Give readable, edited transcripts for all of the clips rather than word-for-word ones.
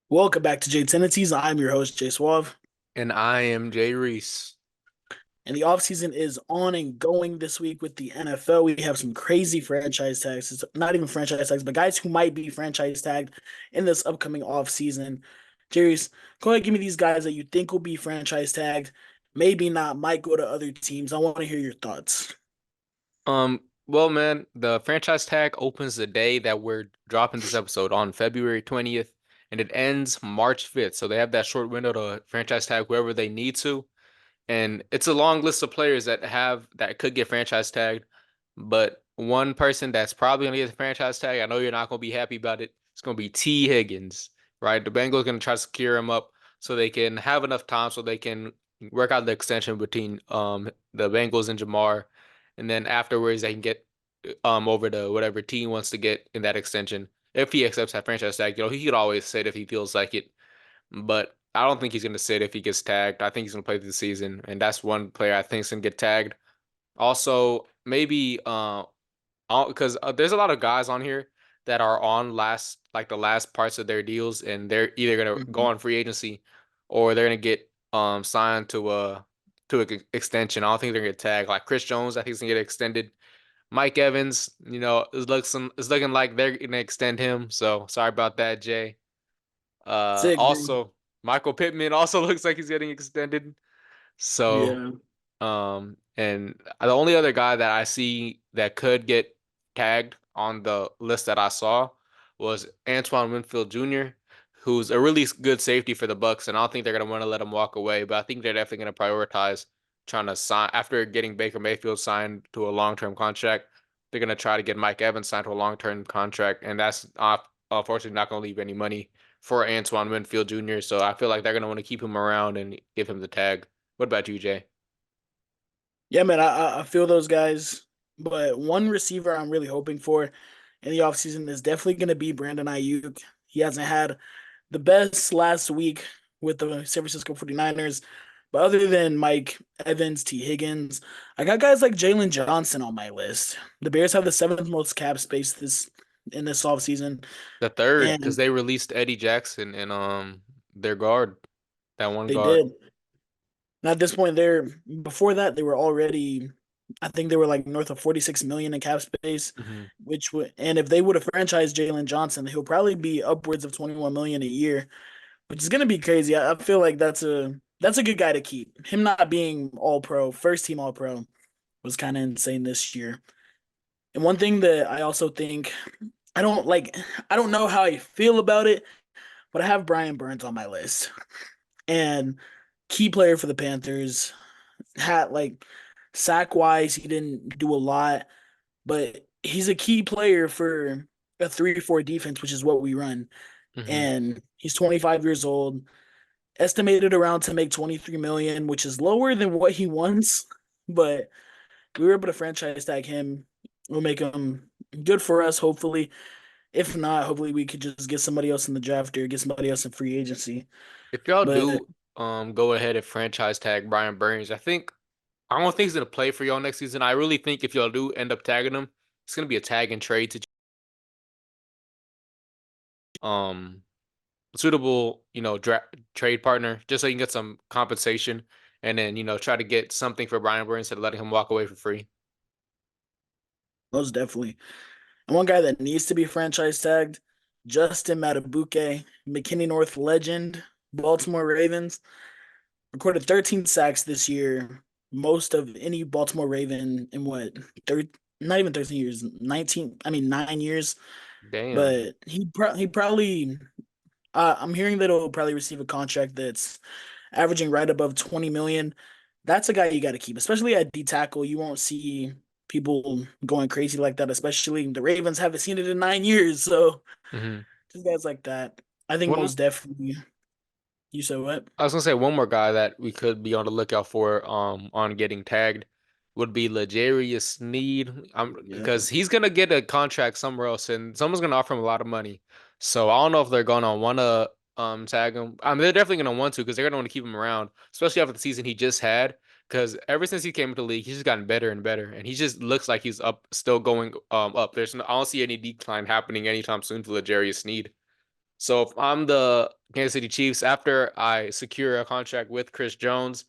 Welcome back to Tendencies. I'm your host, Jay Suave. And I am Jreese. And the offseason is on and going this week with the NFL. We have some crazy franchise tags. It's not even franchise tags, but guys who might be franchise tagged in this upcoming offseason. Jarius, go ahead and give me these guys that you think will be franchise tagged. Maybe not, might go to other teams. I want to hear your thoughts. Well, man, the franchise tag opens the day that we're dropping this episode on February 20th, and it ends March 5th. So they have that short window to franchise tag whoever they need to. And it's a long list of players that could get franchise tagged, but one person that's probably gonna get the franchise tag, I know you're not gonna be happy about it. It's gonna be T. Higgins, right? The Bengals gonna try to secure him up so they can have enough time so they can work out the extension between the Bengals and Jamar, and then afterwards they can get over to whatever team wants to get in that extension. If he accepts that franchise tag, he could always say it if he feels like it, but I don't think he's going to sit if he gets tagged. I think he's going to play through the season, and that's one player I think is going to get tagged. Also, maybe because there's a lot of guys on here that are on the last parts of their deals, and they're either going to go Mhm. on free agency or they're going to get signed to an extension. I don't think they're going to get tagged. Like Chris Jones, I think he's going to get extended. Mike Evans, it's looking like they're going to extend him. So sorry about that, Jay. Sick, dude. Also, Michael Pittman also looks like he's getting extended. So, Yeah. and the only other guy that I see that could get tagged on the list that I saw was Antoine Winfield Jr., who's a really good safety for the Bucks, and I don't think they're gonna want to let him walk away. But I think they're definitely gonna prioritize trying to sign after getting Baker Mayfield signed to a long-term contract. They're gonna try to get Mike Evans signed to a long-term contract, and that's unfortunately not gonna leave any money for Antoine Winfield Jr. So I feel like they're gonna want to keep him around and give him the tag. What about you, Jay? Yeah, man, I feel those guys. But one receiver I'm really hoping for in the offseason is definitely going to be Brandon Ayuk. He hasn't had the best last week with the San Francisco 49ers. But other than Mike Evans, T. Higgins, I got guys like Jalen Johnson on my list. The Bears have the seventh most cap space this offseason. The third, because And they released Eddie Jackson and their guard, that one they guard. did. And at this point, before that, they were already, I think they were like north of 46 million in cap space, Hmm. which would, and if they would have franchised Jalen Johnson, he'll probably be upwards of 21 million a year, which is gonna be crazy. I feel like that's a good guy to keep. Him not being all pro, first team all pro, was kind of insane this year. And one thing that I also think I don't like, I don't know how I feel about it, but I have Brian Burns on my list and key player for the Panthers. Had like sack wise, he didn't do a lot, but he's a key player for a 3-4 defense, which is what we run. Hmm. And he's 25 years old, estimated around to make 23 million, which is lower than what he wants. But we were able to franchise tag him. We'll make him good for us, hopefully. If not, hopefully we could just get somebody else in the draft or get somebody else in free agency. If y'all But do go ahead and franchise tag Brian Burns, I don't think he's gonna play for y'all next season. I really think if y'all do end up tagging him, it's gonna be a tag and trade to um suitable, trade partner, just so you can get some compensation and then, try to get something for Brian Burns instead of letting him walk away for free. most definitely. And one guy that needs to be franchise tagged, Justin Matabuke, McKinney North legend, Baltimore Ravens, recorded 13 sacks this year, most of any Baltimore Raven in what, not even 13 years, 19, I mean 9 years. Damn. But he probably, I'm hearing that he'll probably receive a contract that's averaging right above 20 million. That's a guy you got to keep, especially at D tackle. You won't see people going crazy like that, especially the Ravens haven't seen it in 9 years. So Hmm. just guys like that. I think One most definitely. You said what? I was gonna say one more guy that we could be on the lookout for on getting tagged would be L'Jarius Sneed. Yeah. Because he's gonna get a contract somewhere else and someone's gonna offer him a lot of money. So I don't know if they're gonna wanna tag him. I mean they're definitely gonna want to because they're gonna want to keep him around, especially after the season he just had. Because ever since he came into the league, he's just gotten better and better, and he just looks like he's up, still going up. I don't see any decline happening anytime soon for L'Jarius Sneed. So if I'm the Kansas City Chiefs, after I secure a contract with Chris Jones,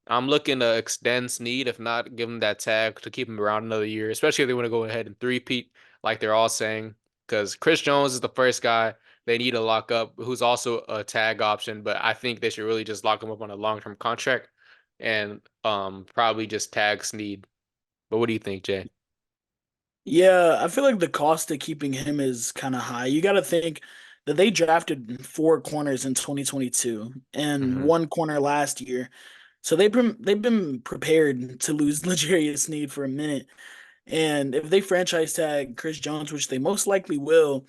I'm looking to extend Snead, if not give him that tag to keep him around another year, especially if they want to go ahead and three-peat like they're all saying. Because Chris Jones is the first guy they need to lock up, who's also a tag option, but I think they should really just lock him up on a long-term contract and probably just tag Snead. But what do you think, Jay? Yeah, I feel like the cost of keeping him is kind of high. You got to think that they drafted four corners in 2022 and Hmm. one corner last year. So they've been prepared to lose L'Jarius Sneed for a minute. And if they franchise tag Chris Jones, which they most likely will,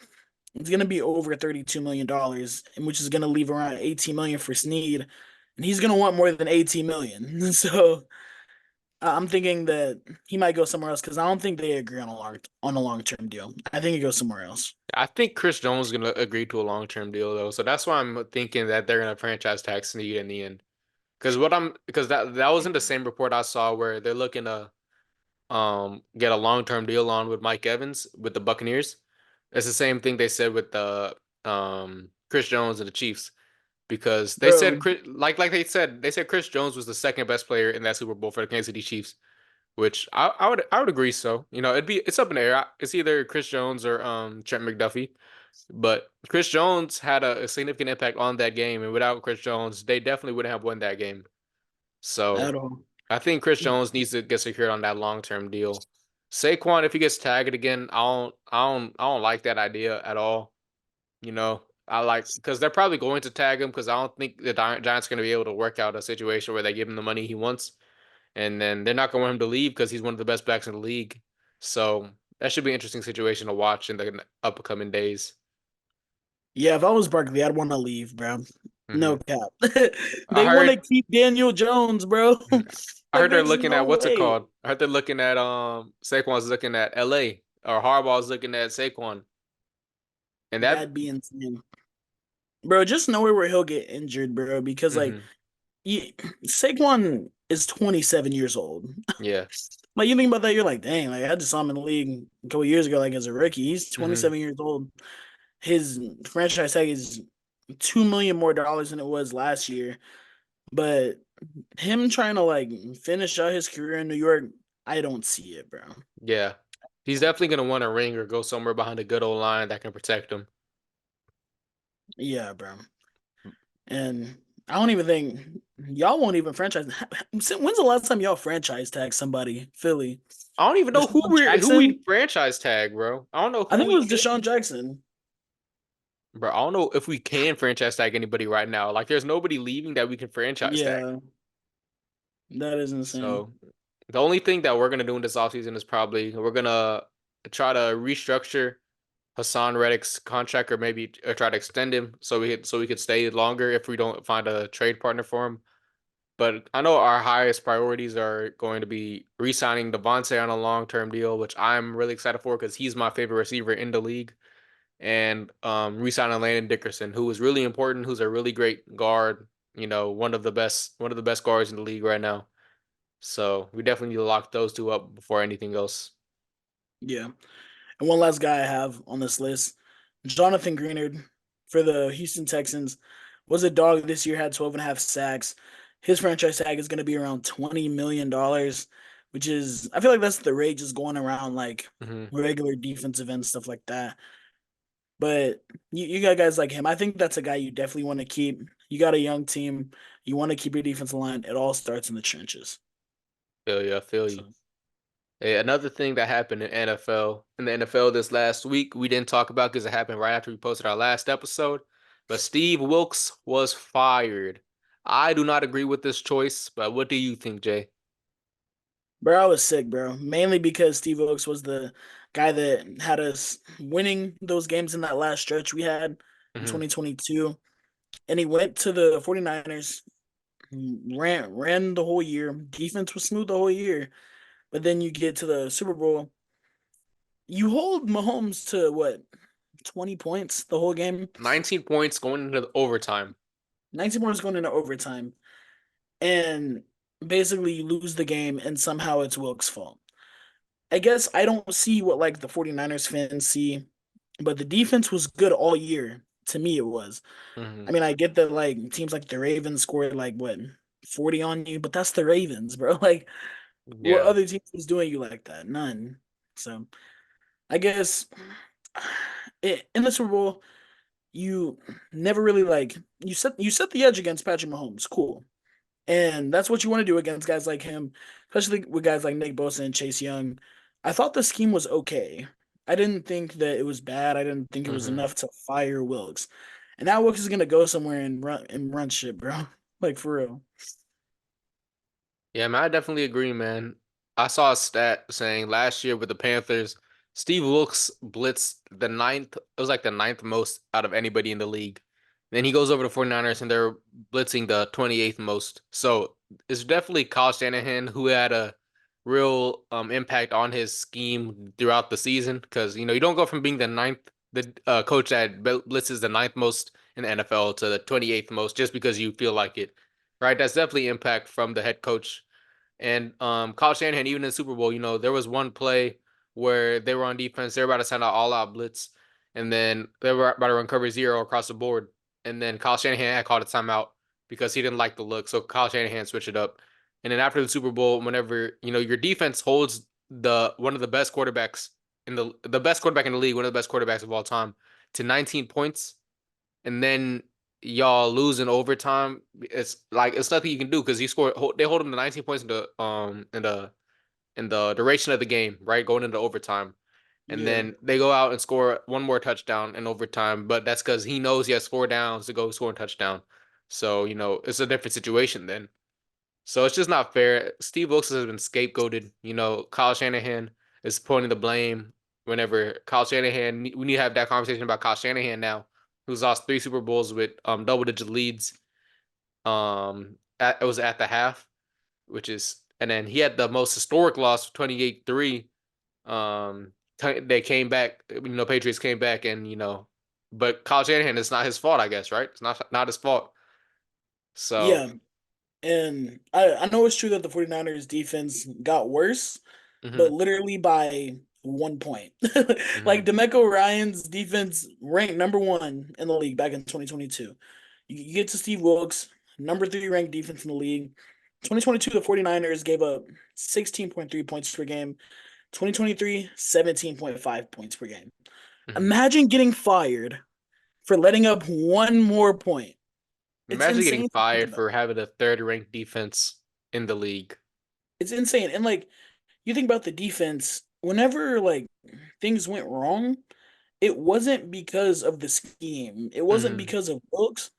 it's going to be over $32 million, and which is going to leave around 18 million for Sneed. And he's going to want more than 18 million. So I'm thinking that he might go somewhere else because I don't think they agree on a long-term deal. I think he goes somewhere else. I think Chris Jones is gonna agree to a long-term deal though, so that's why I'm thinking that they're gonna franchise tag Snead in the end. Because that wasn't the same report I saw where they're looking to get a long-term deal on with Mike Evans with the Buccaneers. It's the same thing they said with the Chris Jones and the Chiefs because they said Bro, Chris Jones was the second best player in that Super Bowl for the Kansas City Chiefs, which I would agree. So it's up in the air. It's either Chris Jones or Trent McDuffie. But Chris Jones had a significant impact on that game, and without Chris Jones, they definitely wouldn't have won that game. So at all. I think Chris Jones needs to get secured on that long term deal. Saquon, if he gets tagged again, I don't like that idea at all. I like because they're probably going to tag him because I don't think the Giants are going to be able to work out a situation where they give him the money he wants, and then they're not going to want him to leave because he's one of the best backs in the league. So that should be an interesting situation to watch in the upcoming days. Yeah, if I was Barkley, I'd want to leave, bro. Hmm. No cap. I They want to heard keep Daniel Jones, bro. I Like, heard they're there's looking at no what's it way. called? I heard they're looking at Saquon's looking at LA or Harbaugh's looking at Saquon. And that That'd be insane. Bro, just nowhere where he'll get injured, bro, because like hmm he, Saquon is 27 years old. yeah. Like you think about that, you're like, dang, like I just saw him in the league a couple years ago, like as a rookie. He's Hmm. 27 years old. His franchise tag is $2 million more than it was last year. But him trying to like finish out his career in New York, I don't see it, bro. Yeah. He's definitely gonna want a ring or go somewhere behind a good old line that can protect him. Yeah, bro. And I don't even think y'all won't even franchise. When's the last time y'all franchise tag somebody? Philly, I don't even know who Deshaun we Jackson. franchise tag, bro. I don't know I who think it we was can. Deshaun Jackson. Bro, I don't know if we can franchise tag anybody right now. Like there's nobody leaving that we can franchise tag. Yeah, that is insane. So the only thing that we're gonna do in this offseason is probably we're gonna try to restructure Hassan Reddick's contract or maybe try to extend him so we could stay longer if we don't find a trade partner for him. But I know our highest priorities are going to be re-signing Devontae on a long-term deal, which I'm really excited for because he's my favorite receiver in the league, and re-signing Landon Dickerson, who is really important, who's a really great guard, one of the best guards in the league right now. So we definitely need to lock those two up before anything else. Yeah. And one last guy I have on this list, Jonathan Greenard for the Houston Texans, was a dog this year, had 12 and a half sacks. His franchise tag is going to be around $20 million, which is, I feel like that's the rate just going around like Hmm. regular defensive end stuff like that. But you got guys like him. I think that's a guy you definitely want to keep. You got a young team. You want to keep your defensive line. It all starts in the trenches. Feel you, I feel you. So, Hey, another thing that happened in the NFL this last week, we didn't talk about because it happened right after we posted our last episode. But Steve Wilkes was fired. I do not agree with this choice, but what do you think, Jay? bro, I was sick, bro. Mainly because Steve Oakes was the guy that had us winning those games in that last stretch we had in Hmm. 2022. And he went to the 49ers, ran the whole year. Defense was smooth the whole year. But then you get to the Super Bowl. You hold Mahomes to what, 20 points the whole game? 19 points going into the overtime. 19 points going into overtime. And basically you lose the game and somehow it's Wilkes' fault. I guess I don't see what like the 49ers fans see, but the defense was good all year. To me, it was. Hmm. I mean, I get that like teams like the Ravens scored like what 40 on you, but that's the Ravens, bro. Like, what Yeah. other team is doing you like that? None. So I guess in the Super Bowl, you never really like you set the edge against Patrick Mahomes. Cool. And that's what you want to do against guys like him, especially with guys like Nick Bosa and Chase Young. I thought the scheme was okay. I didn't think that it was bad. I didn't think it was Hmm. enough to fire Wilkes. And now Wilkes is gonna go somewhere and run shit, bro. Like for real. Yeah, man, I definitely agree, man. I saw a stat saying last year with the Panthers, Steve Wilkes blitzed the ninth, it was like the ninth most out of anybody in the league. Then he goes over to 49ers and they're blitzing the 28th most. So it's definitely Kyle Shanahan who had a real impact on his scheme throughout the season because you don't go from being the ninth the coach that blitzes the ninth most in the NFL to the 28th most just because you feel like it. Right? That's definitely impact from the head coach and Kyle Shanahan, even in the Super Bowl, there was one play where they were on defense, they were about to send out all out blitz, and then they were about to run cover zero across the board. And then Kyle Shanahan had called a timeout because he didn't like the look. So Kyle Shanahan switched it up. And then after the Super Bowl, whenever your defense holds the one of the best quarterbacks in the best quarterback in the league, one of the best quarterbacks of all time, to 19 points, and then y'all lose in overtime, it's like it's nothing you can do because they hold them to 19 points in the duration of the game, right? Going into overtime. And Yeah. then they go out and score one more touchdown in overtime, but that's because he knows he has 4 downs to go score a touchdown. So, it's a different situation then. So it's just not fair. Steve Wilkes has been scapegoated. Kyle Shanahan is pointing the blame whenever Kyle Shanahan, we need to have that conversation about Kyle Shanahan now, who's lost 3 Super Bowls with double-digit leads. It was at the half, and then he had the most historic loss, 28-3. They came back, Patriots came back, and but Kyle Shanahan, it's not his fault, I guess, right? It's not his fault. So, Yeah. And I know it's true that the 49ers defense got worse, hmm but literally by 1 point. hmm Like Demeco Ryan's defense ranked number one in the league back in 2022. You get to Steve Wilkes, number three ranked defense in the league. 2022, the 49ers gave up 16.3 points per game. 2023, 17.5 points per game. hmm Imagine getting fired for letting up one more point. It's imagine getting insane to think fired about. for having a third-ranked defense in the league. It's insane. And like you think about the defense, whenever like things went wrong, it wasn't because of the scheme. It wasn't Hmm because of books.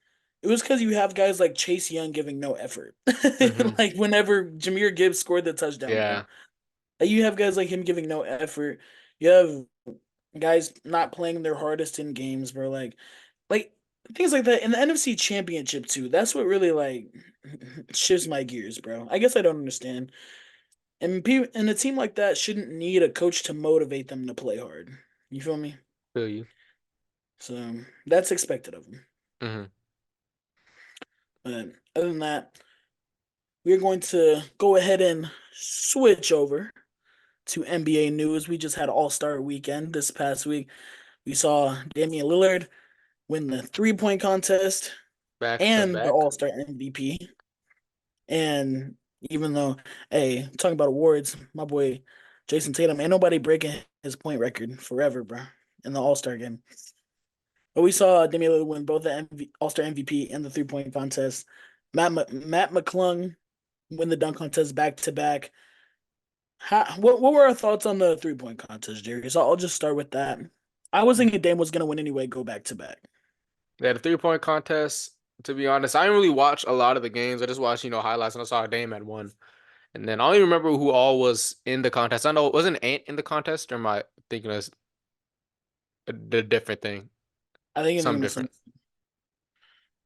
It was because you have guys like Chase Young giving no effort. hmm Like whenever Jameer Gibbs scored the touchdown, bro. Yeah, Like you have guys like him giving no effort. You have guys not playing their hardest in games, bro. Like things like that in the NFC Championship too. That's what really like shifts my gears, bro. I guess I don't understand. And a team like that shouldn't need a coach to motivate them to play hard. You feel me? feel you. So that's expected of them. Hmm But other than that, we're going to go ahead and switch over to NBA news. We just had All Star Weekend this past week. We saw Damian Lillard win the 3-point contest Back to and the back. All Star MVP. And even though, hey, talking about awards, my boy Jason Tatum, ain't nobody breaking his point record forever, bro, in the All Star game. But we saw Damian Lillard win both the All Star MVP and the 3-point contest. Matt McClung win the dunk contest back to back. What were our thoughts on the 3-point contest, Jerry? So I'll just start with that. I was thinking Dame was gonna win anyway, go back to back. They had a 3-point contest. To be honest, I didn't really watch a lot of the games. I just watched, highlights, and I saw Dame had won. And then I don't even remember who all was in the contest. I know wasn't Ant in the contest, or am I thinking of the different thing? I think you're Something thinking the same, different.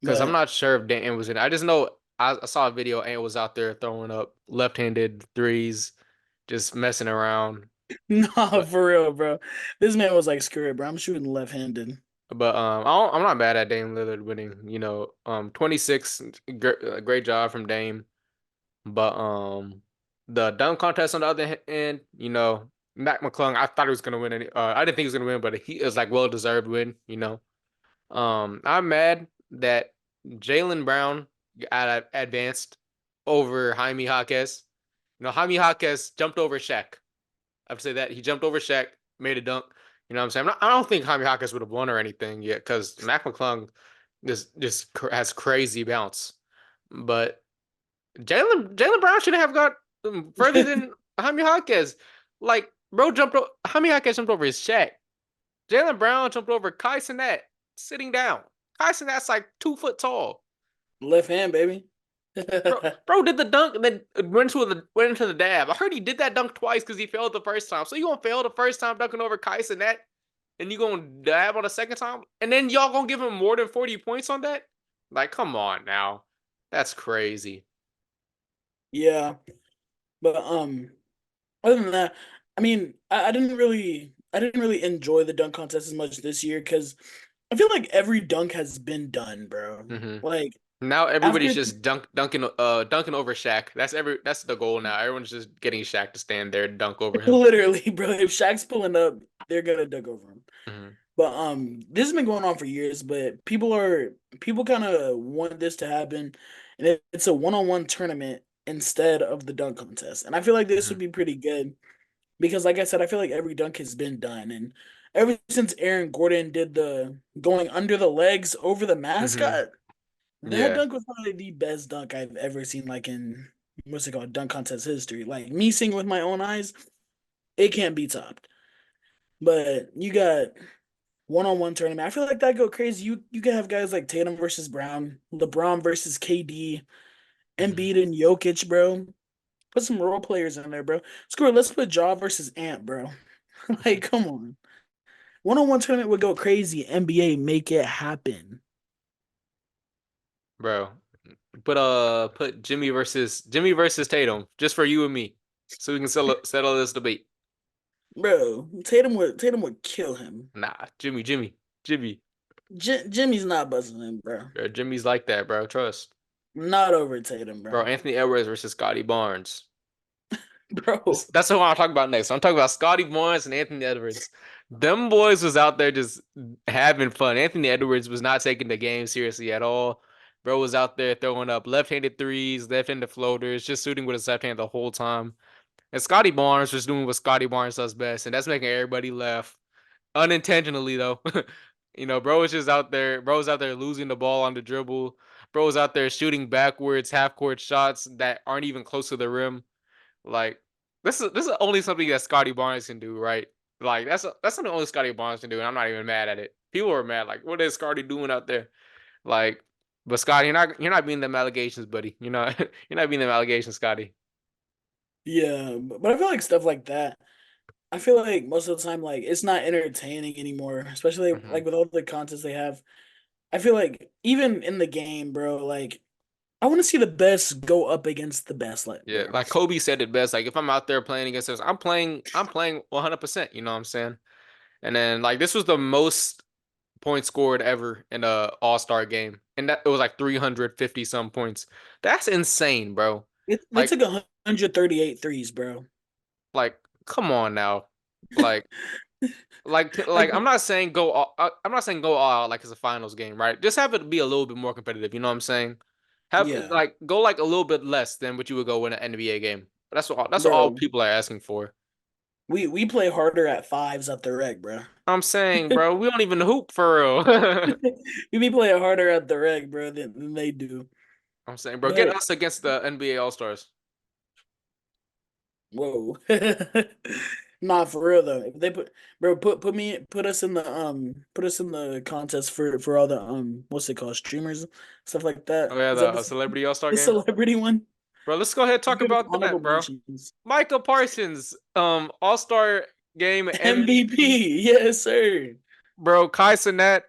Because I'm but not sure if Ant was in. I just know I saw a video. Ant was out there throwing up left-handed threes, just messing around. no, But for real, bro. This man was like, screw it, bro. I'm shooting left-handed. I'm not mad at Dame Lillard winning. 26, great job from Dame. But the dunk contest on the other hand, Mac McClung, I thought he was gonna win. I didn't think he was gonna win, but he is like well deserved win. I'm mad that Jalen Brown advanced over Jaime Jaquez. Jaime Jaquez jumped over Shaq. I would say that he jumped over Shaq, made a dunk. You know what I'm saying? I don't think Jaime Jaquez would have won or anything yet because Mac McClung just has crazy bounce. But Jalen Brown should have got further than Jaime Jaquez. Like, bro Jaime Jaquez jumped over his Shaq. Jalen Brown jumped over Kai Cenat sitting down. Kai Cenat's like 2 foot tall. Left hand, baby. Bro did the dunk and then went into the dab. I heard he did that dunk twice because he failed the first time. So you gonna fail the first time dunking over Kai Cenat, and you gonna dab on the second time, and then y'all gonna give him more than 40 points on that? Like, come on now, that's crazy. Yeah, but other than that, I mean, I didn't really enjoy the dunk contest as much this year because I feel like every dunk has been done, bro. hmm Like Now everybody's after just dunking over Shaq. That's the goal now. Everyone's just getting Shaq to stand there and dunk over him. literally, bro, if Shaq's pulling up, they're gonna dunk over him. hmm But this has been going on for years, but people kind of want this to happen, and it's a one-on-one tournament instead of the dunk contest. And I feel like this hmm would be pretty good because, like I said, I feel like every dunk has been done, and ever since Aaron Gordon did the going under the legs over the hmm mascot, that Yeah, dunk was probably the best dunk I've ever seen, like in what's it called, dunk contest history. Like me seeing with my own eyes, it can't be topped. But you got one-on-one tournament. I feel like that go crazy. You can have guys like Tatum versus Brown, LeBron versus KD, hmm Embiid and Jokic, bro. Put some role players in there, bro. Screw it. Let's put Jaw versus Ant, bro. Like, come on. One-on-one tournament would go crazy. NBA, make it happen. bro. Put Jimmy versus Tatum just for you and me, so we can settle this debate. Bro, Tatum would kill him. Nah, Jimmy. Jimmy's not buzzing him, bro. Bro, Jimmy's like that, bro. Trust, Not over Tatum, bro. bro. Anthony Edwards versus Scotty Barnes. Bro. That's what I'm talking about next. I'm talking about Scotty Barnes and Anthony Edwards. Them boys was out there just having fun. Anthony Edwards was not taking the game seriously at all. Bro was out there throwing up left-handed threes, left-handed floaters, just shooting with his left hand the whole time. And Scotty Barnes was doing what Scotty Barnes does best, and that's making everybody laugh. Unintentionally though. Bro was just out there. Bro was out there losing the ball on the dribble. Bro was out there shooting backwards, half-court shots that aren't even close to the rim. Like, this is only something that Scotty Barnes can do, right? Like, that's something only Scotty Barnes can do, and I'm not even mad at it. People are mad, like, what is Scotty doing out there? Like, but Scotty, you're not being them allegations, buddy. You're not being them allegations, Scotty. Yeah, but I feel like stuff like that. I feel like most of the time, like it's not entertaining anymore, especially hmm like with all the contests they have. I feel like even in the game, bro, like I want to see the best go up against the best, like Yeah, bro. like Kobe said it best. Like, if I'm out there playing against us, I'm playing 100%. You know what I'm saying? And then like this was the most points scored ever in a All-Star game, and that it was like 350 some points. That's insane, bro. They Like took 138 threes, bro. Like, come on now. Like, like, Like, I'm not saying go all out like it's a finals game, right? Just have it be a little bit more competitive. You know what I'm saying? Have yeah, like go like a little bit less than what you would go in an NBA game. That's what all bro. people are asking for. We play harder at fives at the rec, bro. I'm saying, bro, we don't even hoop for real. We be playing harder at the rec, bro, than they do. I'm saying, bro, get But us against the NBA All Stars. whoa, not for real though. If they put, bro, put us in the contest for all the what's it called, streamers, stuff like that. Oh yeah, Is that the Celebrity All Star the game, celebrity one? bro. Let's go ahead and Let's talk give it about honorable that, bro. mentions. Michael Parsons, All Star game MVP. MVP, yes sir. Bro, Kai Cenat,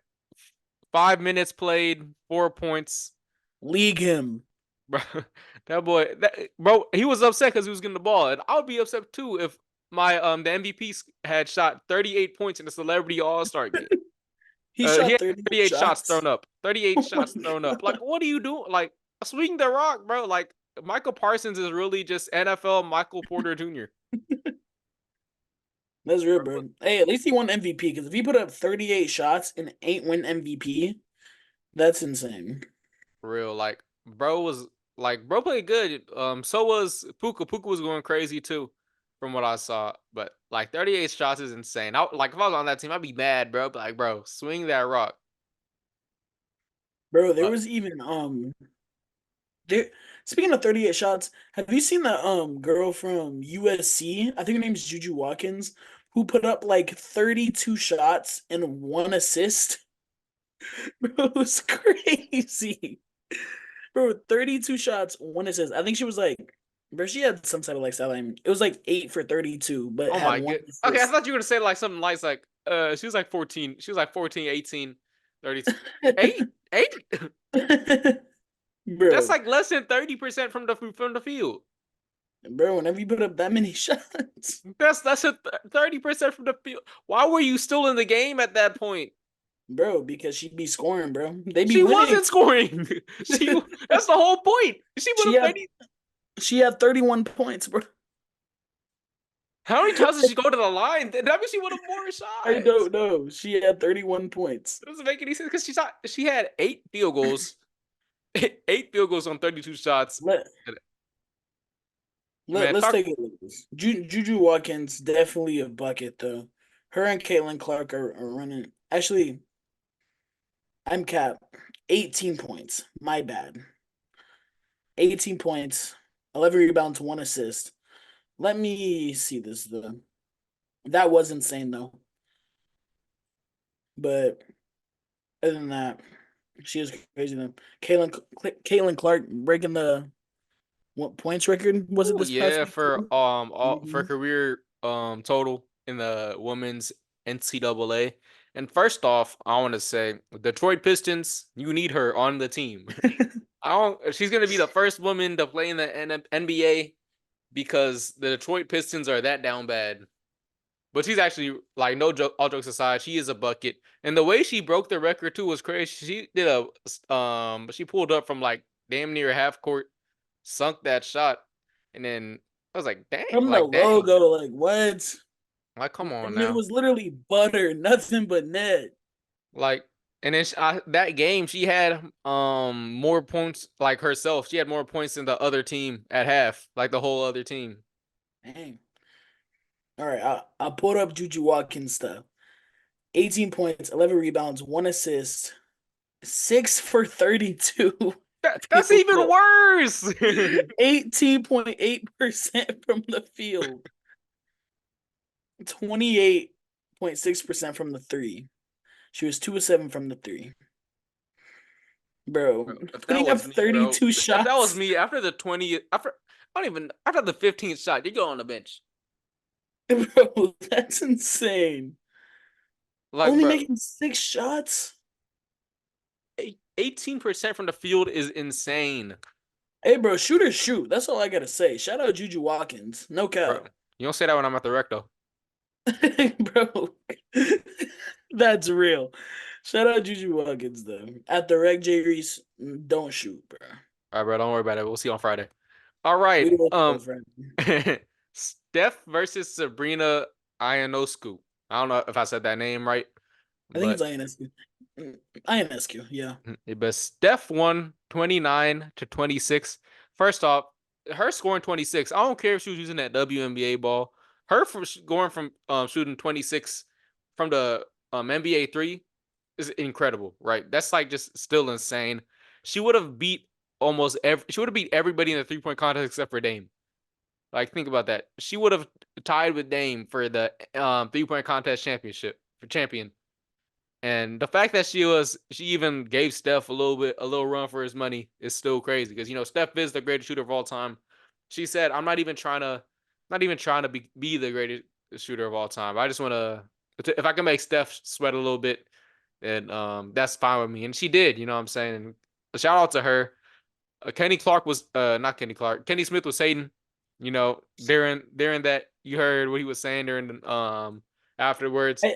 5 minutes played, 4 points. League him. Bro, bro, he was upset because he was getting the ball, and I would be upset too if my the MVP had shot 38 points in the Celebrity All Star game. He He shot had 30 38 shots shots. thrown up. 38 Oh my shots thrown up. god. Like, what are you doing? Like, swing the rock, bro. Like, Michael Parsons is really just NFL Michael Porter Jr. That's real, bro. Hey, at least he won MVP because if he put up 38 shots and ain't win MVP, that's insane. Real, like, bro was bro played good. So was Puka. Puka was going crazy too, from what I saw. But like 38 shots is insane. Like if I was on that team, I'd be mad, bro. But like, bro, swing that rock. Bro, there But was even there speaking of 38 shots, have you seen the girl from USC? I think her name's Juju Watkins, who put up like 32 shots and one assist. Bro, it was crazy. Bro, 32 shots, one assist. I think she was like, bro, she had some type of like style. It was like 8 for 32, but oh had my one god. Okay, I assist. thought you were gonna say like something like she was like 14. She was like 14, 18, 32. Eight? Eight? That's Bro, like less than 30% from the field. bro, whenever you put up that many shots, That's a 30% from the field. Why were you still in the game at that point? bro, because she'd be scoring, bro. They be She winning. wasn't scoring. She that's the whole point. She would She have had made. she had 31 points, bro. How many times did she go to the line? That means she would have more I shots. don't know. She had 31 points. It doesn't make any sense because she had 8 field goals, 8 field goals on 32 shots. Let, Man, let's talk. take a look at this. Juju Watkins, definitely a bucket, though. Her and Caitlin Clark are running. Actually, I'm cap. 18 points. My bad. 18 points, 11 rebounds, one assist. Let me see this, though. That was insane, though. But other than that, she is crazy, though. Caitlin Clark breaking the what points record was it Oh this past yeah, week too? for Hmm. career total in the women's NCAA. And first off, I want to say Detroit Pistons, you need her on the team. I don't. She's gonna be the first woman to play in the NBA because the Detroit Pistons are that down bad. But she's actually like no joke. All jokes aside, she is a bucket, and the way she broke the record too was crazy. She did she pulled up from like damn near half court, sunk that shot, and then I was From the like dang, logo, like what? like come on And it now, was literally butter, nothing but net. like. And then that game, she had more points like herself. She had more points than the other team at half, like the whole other team. Dang. All right, I pulled up Juju Watkins stuff. 18 points, 11 rebounds, one assist, 6 for 32 That's field even goal. worse. 18.8% from the field, 28.6% from the three. She was 2 of 7 from the three. Bro, Bro, if that putting up was me, bro. 32 If that was shots. me after the 20th, after I don't even after the 15th shot, you go on the bench. Bro, that's insane. Like, Only bro, making 6 shots? 18% from the field is insane, Hey, bro, shooters shoot. That's all I gotta say. Shout out Juju Watkins. No bro. cap. You don't say that when I'm at the rec though. Bro, that's real. Shout out Juju Watkins, though. At the Reg J Reese, don't shoot, bro. All right, bro. Don't worry about it. We'll see you on Friday. All We right. will, friend. Steph versus Sabrina Ionescu. I don't know if I said that name right, I think it's but INSQ. INSQ, yeah. but Steph won 29-26. First off, her scoring 26. I don't care if she was using that WNBA ball. Her from going from shooting 26 from the NBA three is incredible, right? That's like just still insane. She would have beat she would have beat everybody in the 3-point contest except for Dame. Like think about that. She would have tied with Dame for the 3-point contest championship for champion. And the fact that she even gave Steph a little run for his money is still crazy because Steph is the greatest shooter of all time. She said, "I'm not even trying to be the greatest shooter of all time. I just want to, if I can make Steph sweat a little bit, then that's fine with me." And she did, you know what I'm saying? And a shout out to her. Kenny Clark was not Kenny Clark. Kenny Smith was saying, during that you heard what he was saying during afterwards. I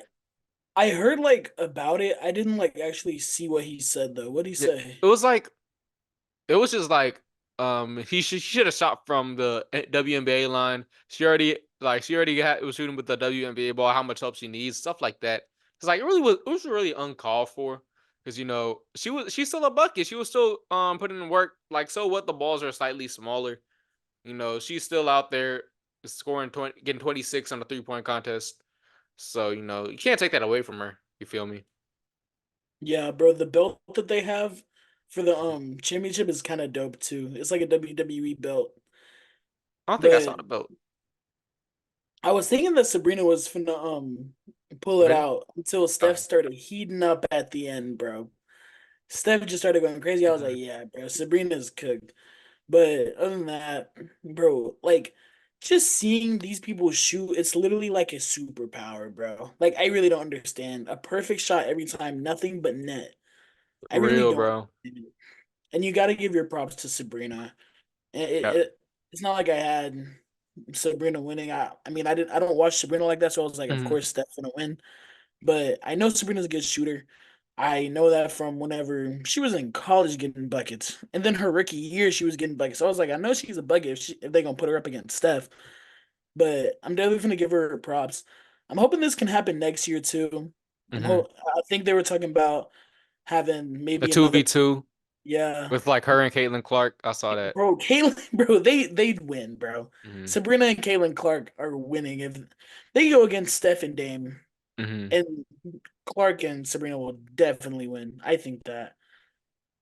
I heard like about it. I didn't like actually see what he said though. What'd he Yeah, say? it was like it was just like She should have shot from the WNBA line. She already was shooting with the WNBA ball. How much help she needs, stuff like that. It's like it was really uncalled for because she's still a bucket. She was still putting in work. Like so what? The balls are slightly smaller. She's still out there scoring 20, getting 26 on the 3-point contest. So you can't take that away from her. You feel me? Yeah, bro, the belt that they have for the championship is kind of dope too. It's like a WWE belt. I don't think I saw But the belt. I was thinking that Sabrina was finna pull it Vin? out until Steph Oh. started heating up at the end, bro. Steph just started going crazy. I was like, Mhm. yeah, bro, Sabrina's cooked. But other than that, bro, like just seeing these people shoot, it's literally like a superpower, bro. Like I really don't understand. A perfect shot every time, nothing but net. I really Real, don't bro. understand it. And you got to give your props to Sabrina. Yep. It's not like I had Sabrina winning. I mean, I don't watch Sabrina like that, so I was like, of Mhm. course Steph's gonna win. But I know Sabrina's a good shooter. I know that from whenever she was in college getting buckets, and then her rookie year she was getting buckets. So I was like, I know she's a bucket if they gonna put her up against Steph. But I'm definitely gonna give her props. I'm hoping this can happen next year too. Mhm. I think they were talking about having A maybe two another. v two Yeah, with like her and Caitlin Clark. I saw that. bro, Caitlyn, bro, they'd win, bro. Mhm. Sabrina and Caitlyn Clark are winning if they go against Steph and Dame, Mhm. and Clark and Sabrina will definitely win. I think that,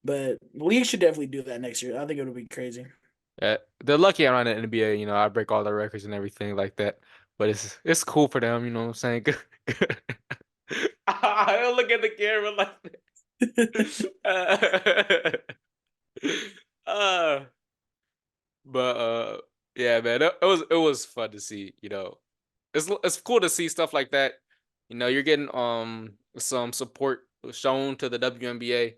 but the league should definitely do that next year. I think it'll be crazy. They're lucky I'm not in the NBA. I break all the records and everything like that. But it's cool for them. You know what I'm saying? I don't look at the camera like that. uh, but yeah, man, it was fun to see. It's cool to see stuff like that. You're getting some support shown to the WNBA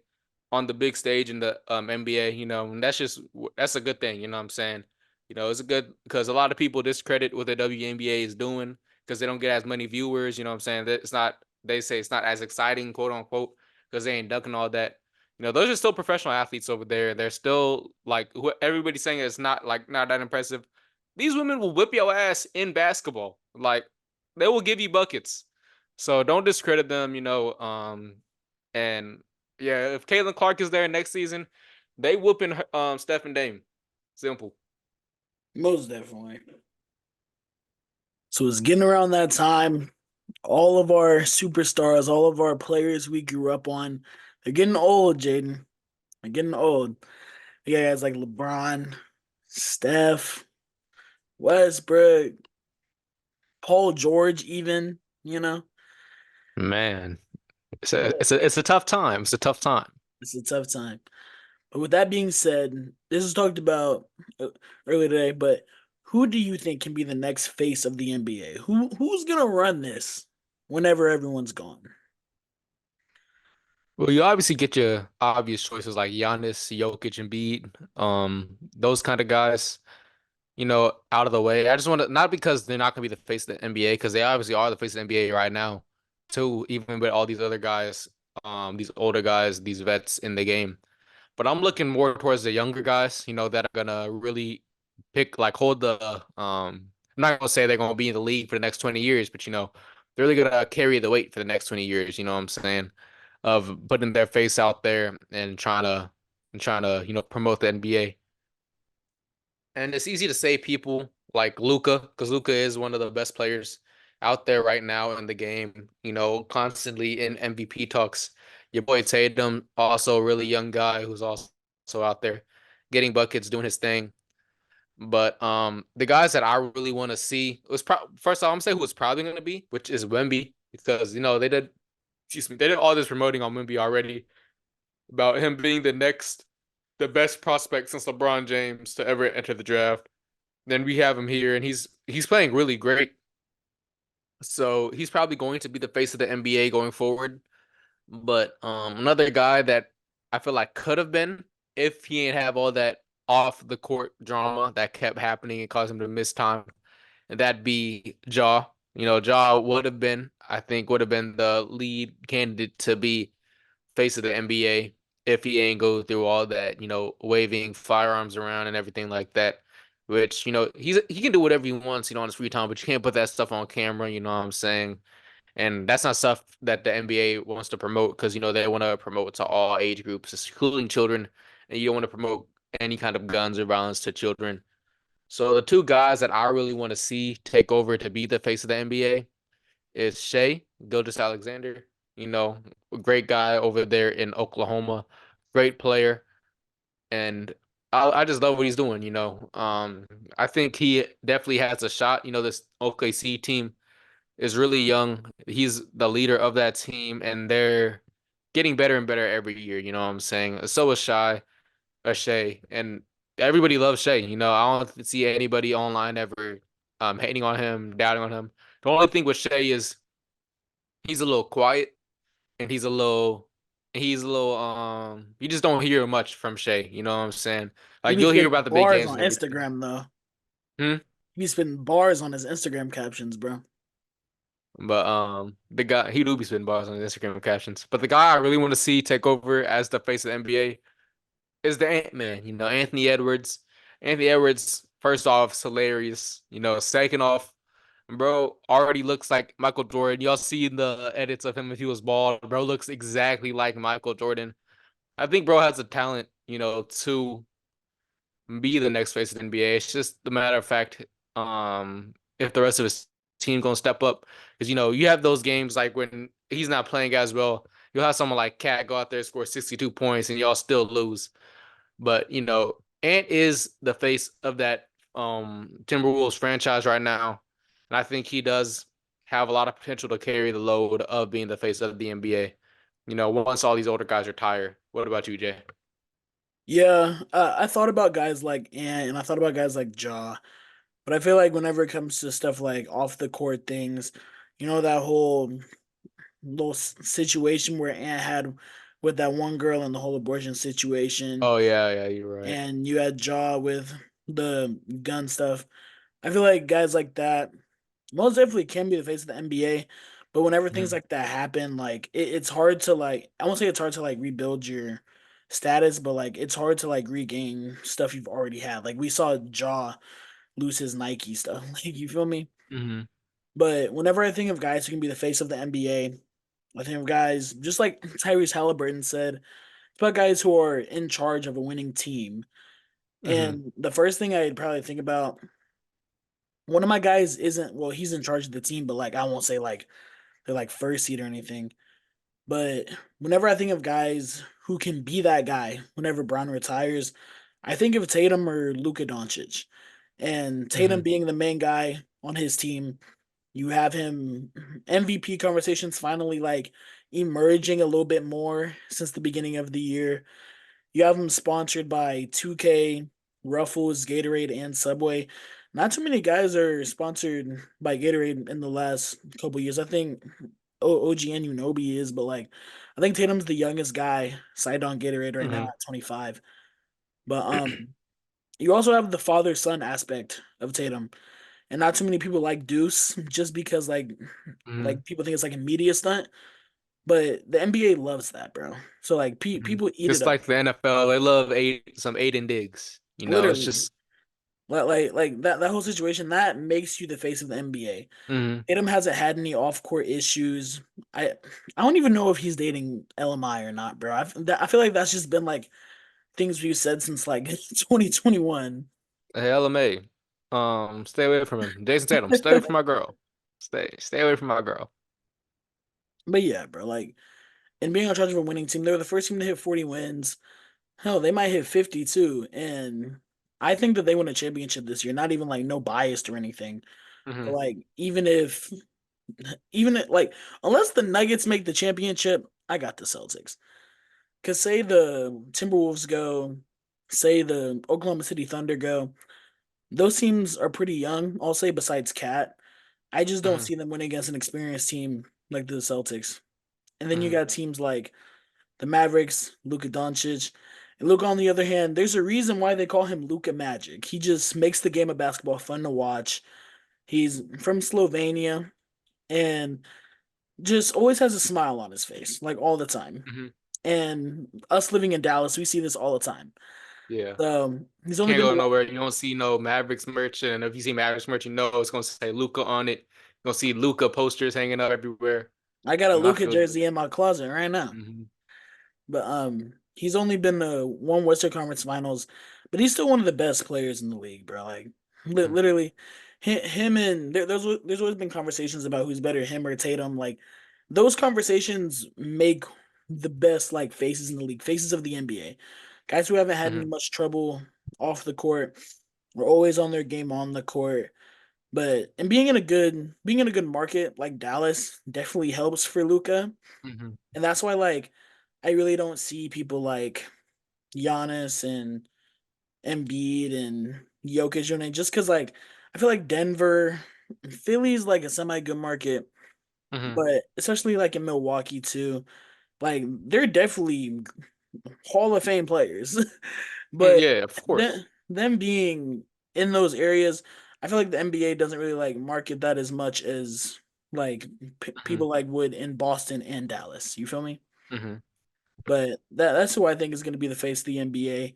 on the big stage in the NBA. And that's a good thing. You know what I'm saying? It's a good because a lot of people discredit what the WNBA is doing because they don't get as many viewers. You know what I'm saying? That it's not. They say it's not as exciting, quote unquote, because they ain't dunking all that. Those are still professional athletes over there. They're still like everybody's saying it's not that impressive. These women will whip your ass in basketball. Like they will give you buckets. So don't discredit them, and yeah, if Caitlin Clark is there next season, they whooping Steph and Dame. Simple. Most definitely. So it's getting around that time. All of our superstars, all of our players we grew up on, they're getting old, Jaden. They're getting old. You got guys like LeBron, Steph, Westbrook, Paul George, even, you know, Man, it's a but it's a it's a tough time. It's a tough time. it's a tough time. But with that being said, this was talked about uh, earlier today, but who do you think can be the next face of the NBA? Who's gonna run this whenever everyone's gone? Well, you obviously get your obvious choices like Giannis, Jokic, and Embiid, those kind of guys. Out of the way. I just want to not because they're not going to be the face of the NBA because they obviously are the face of the NBA right now, too. Even with all these other guys, these older guys, these vets in the game. But I'm looking more towards the younger guys, that are gonna really hold the I'm not gonna say they're gonna be in the league for the next 20 years, but they're really gonna carry the weight for the next 20 years, you know what I'm saying? Of putting their face out there and trying to promote the NBA. And it's easy to say people like Luca, because Luca is one of the best players out there right now in the game, constantly in MVP talks. Your boy Tatum, also a really young guy who's also out there getting buckets, doing his thing. But the guys that I really want to see was first off, I'm gonna say who it's probably gonna be, which is Wemby, because they did all this promoting on Wemby already about him being the best prospect since LeBron James to ever enter the draft. Then we have him here, and he's playing really great. So he's probably going to be the face of the NBA going forward. But another guy that I feel like could have been if he didn't have all that off the court drama that kept happening and caused him to miss time, and that'd be Ja. Ja I think would have been the lead candidate to be face of the NBA. if he ain't go through all that, waving firearms around and everything like that. Which, he can do whatever he wants, on his free time, but you can't put that stuff on camera, you know what I'm saying? And that's not stuff that the NBA wants to promote because, they want to promote to all age groups, including children, and you don't want to promote any kind of guns or violence to children. So the two guys that I really want to see take over to be the face of the NBA is Shea Gilgeous-Alexander, a great guy over there in Oklahoma, great player, and I just love what he's doing. I think he definitely has a shot. This OKC team is really young. He's the leader of that team, and they're getting better and better every year. You know what I'm saying? So is Shea, and everybody loves Shea. I don't see anybody online ever hating on him, doubting on him. The only thing with Shea is he's a little quiet, and he's a little you just don't hear much from Shea. You know what I'm saying? He Like be you'll hear spitting about the big bars games on and everything. Instagram though. Hmm? He be spitting bars on his Instagram captions, bro. But the guy he do be spitting bars on his Instagram captions. But the guy I really want to see take over as the face of the NBA is the Ant-Man, Anthony Edwards. Anthony Edwards, first off, is hilarious. Second off, bro, already looks like Michael Jordan. Y'all see the edits of him if he was bald. Bro looks exactly like Michael Jordan. I think bro has a talent, to be the next face of the NBA. It's just the matter of fact, if the rest of his team gonna step up, because you have those games like when he's not playing as well. You'll have someone like Cat go out there score 62 points and y'all still lose. But Ant is the face of that Timberwolves franchise right now, and I think he does have a lot of potential to carry the load of being the face of the NBA. Once all these older guys retire. What about you, Jay? Yeah, I thought about guys like Ant and I thought about guys like Ja, but I feel like whenever it comes to stuff like off the court things, that whole little situation where Ant had with that one girl and the whole abortion situation, Oh yeah, yeah, you're right. and you had Ja with the gun stuff. I feel like guys like that most definitely can be the face of the NBA, but whenever things Mhm. like that happen, like it's hard to like I won't say it's hard to like rebuild your status, but like it's hard to like regain stuff you've already had. Like we saw Jaw lose his Nike stuff. Like you feel me? Mhm. But whenever I think of guys who can be the face of the NBA, I think of guys just like Tyrese Halliburton said, it's about guys who are in charge of a winning team. Mhm. And the first thing I'd probably think about, one of my guys isn't well, he's in charge of the team, but like I won't say like they're like first seed or anything. But whenever I think of guys who can be that guy whenever Brown retires, I think of Tatum or Luka Doncic. And Tatum Mhm. being the main guy on his team, you have him MVP conversations finally like emerging a little bit more since the beginning of the year. You have him sponsored by 2K, Ruffles, Gatorade, and Subway. Not too many guys are sponsored by Gatorade in the last couple years. I think OG Anunoby is, but like I think Tatum's the youngest guy signed on Gatorade right now Mhm. at 25. But you also have the father son aspect of Tatum, and not too many people like Deuce just because Mhm. like people think it's like a media stunt, but the NBA loves that, bro. So like Mhm. people eat it Just up, like the NFL, they love some Aiden Diggs. It's literally. just Like that whole situation that makes you the face of the NBA. mhm. Tatum hasn't had any off court issues. I don't even know if he's dating LMI or not, bro. I feel like that's just been like things we've said since like 2021. Hey, LMA. Stay away from him. Jason Tatum, stay away from my girl. Stay away from my girl. But yeah, bro, like and being on charge of a winning team, they were the first team to hit 40 wins. Hell, they might hit 50 too. And I think that they win a championship this year. Not even like no biased or anything. But Mhm. like like unless the Nuggets make the championship, I got the Celtics. Cause say the Timberwolves go, say the Oklahoma City Thunder go, those teams are pretty young. I'll say besides Cat, I just don't Mhm. see them winning against an experienced team like the Celtics. And then you Mhm. got teams like the Mavericks, Luka Doncic. And Luka, on the other hand, there's a reason why they call him Luka Magic. He just makes the game of basketball fun to watch. He's from Slovenia and just always has a smile on his face, like all the time. Mhm. And us living in Dallas, we see this all the time. Yeah. So he's only Can't been go to one. nowhere. You don't see no Mavericks merch, and if you see Mavericks merch, you know it's gonna say Luca on it. You're gonna see Luca posters hanging up everywhere. I got a And I Luka feel jersey in my closet right now. mhm, But he's only been to one Western Conference Finals, but he's still one of the best players in the league, bro. Like mhm, literally, him and there's always been conversations about who's better, him or Tatum. Like those conversations make the best like faces in the league, faces of the NBA, guys who haven't had any mhm, much trouble off the court, are always on their game on the court. But and being in a good market like Dallas definitely helps for Luca, mhm. and that's why like I really don't see people like Giannis and Embiid and Jokic doing it just because like I feel like Denver, Philly's like a semi good market, Mhm. but especially like in Milwaukee too, like they're definitely Hall of Fame players. But Yeah, of course. them being in those areas, I feel like the NBA doesn't really like market that as much as like Mhm, people like would in Boston and Dallas. You feel me? mhm. But that's who I think is going to be the face of the NBA,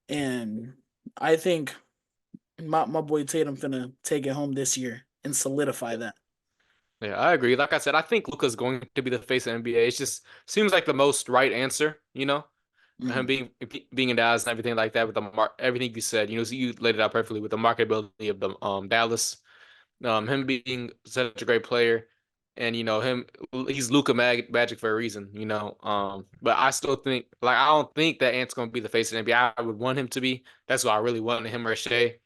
and I think my boy Tatum finna take it home this year and solidify that. Yeah, I agree. Like I said, I think Luca's going to be the face of NBA. It just seems like the most right answer, you know? Him Mm, being in Dallas and everything like that with everything you said, so you laid it out perfectly with the marketability of the Dallas. Him being such a great player, and him, he's Luca Magic for a reason, But I still think, like, I don't think that Ant's gonna be the face of the NBA. I would want him to be. That's what I really wanted, him or Shea.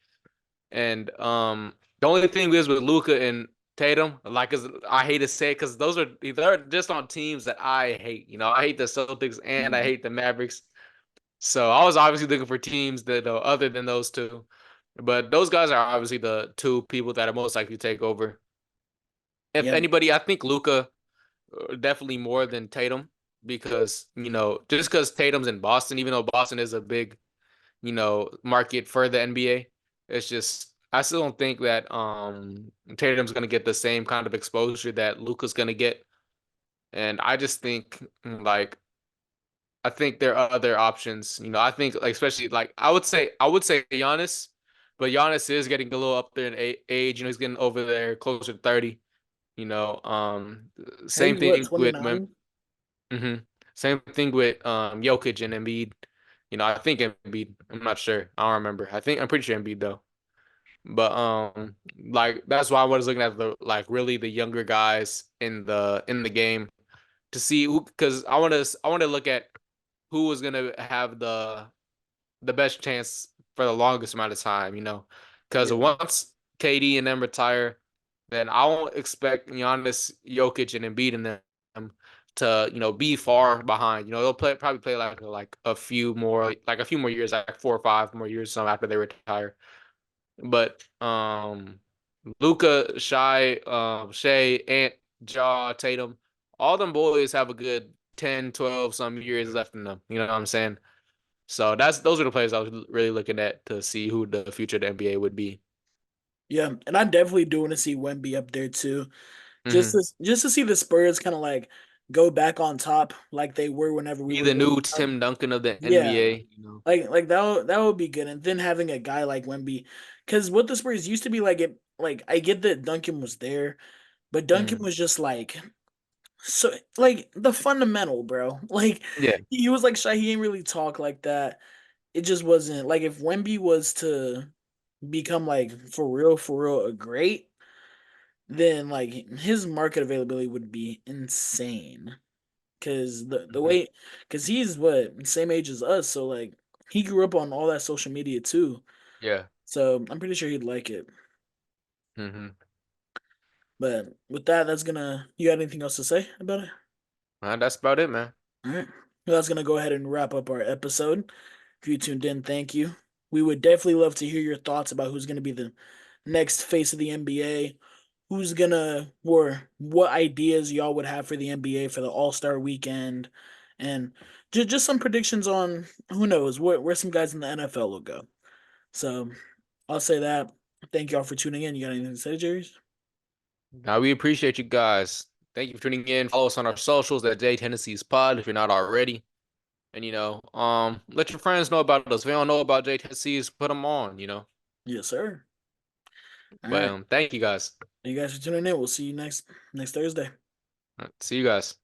And the only thing is with Luca and Tatum, like, 'cause I hate to say it, because they're just on teams that I hate. I hate the Celtics and I mm, hate the Mavericks. So I was obviously looking for teams that other than those two. But those guys are obviously the two people that are most likely to take over. If yeah, anybody, I think Luca definitely more than Tatum because just because Tatum's in Boston, even though Boston is a big market for the NBA, it's just I still don't think that Tatum's gonna get the same kind of exposure that Luca's gonna get, and I just think like I think there are other options. I think like especially like I would say Giannis, but Giannis is getting a little up there in age. He's getting over there closer to 30. You know, um, I think same he's what thing with when. 29. Mhm. Same thing with Jokic and Embiid. I think Embiid. I'm not sure. I don't remember. I'm pretty sure Embiid though. But like that's why I was looking at the like really the younger guys in the game to see who because I want to look at who was gonna have the best chance for the longest amount of time, because Yeah, once KD and them retire, then I won't expect Giannis, Jokic, and Embiid and them to be far behind. They'll probably play like a few more years, like 4 or 5 more years, some after they retire. But Luca, Shea, Ant, Ja, Tatum, all them boys have a good 10, 12 some years left in them. You know what I'm saying? So those are the players I was really looking at to see who the future of the NBA would be. yeah, and I definitely do want to see Wemby up there too, Hmm just to see the Spurs kind of like go back on top like they were whenever we Be were the going new up. Tim Duncan of the Yeah, NBA. like that would be good, and then having a guy like Wemby, because what the Spurs used to be like it like I get that Duncan was there, but Duncan Hmm was just like so like the fundamental, bro. Like Yeah. he was like shy. He didn't really talk like that. It just wasn't like if Wemby was to become like for real a great, then like his market availability would be insane. Cause the hmm way, cause he's what same age as us, so like he grew up on all that social media too. Yeah. So I'm pretty sure he'd like it. hmm But with that, that's gonna. You got anything else to say about it? That's about it, man. All right. Well, that's gonna go ahead and wrap up our episode. If you tuned in, thank you. We would definitely love to hear your thoughts about who's gonna be the next face of the NBA. Who's gonna or what ideas y'all would have for the NBA for the All Star weekend, and just some predictions on who knows where some guys in the NFL will go. So I'll say that. Thank y'all for tuning in. You got anything to say, Jerry? Now we appreciate you guys. Thank you for tuning in. Follow us on our socials at Tendencies Pod if you're not already. And let your friends know about us. If they don't know about JTCs, put them on. Yes, sir. All But right. thank you guys. Thank you guys for tuning in. We'll see you next Thursday. See you guys.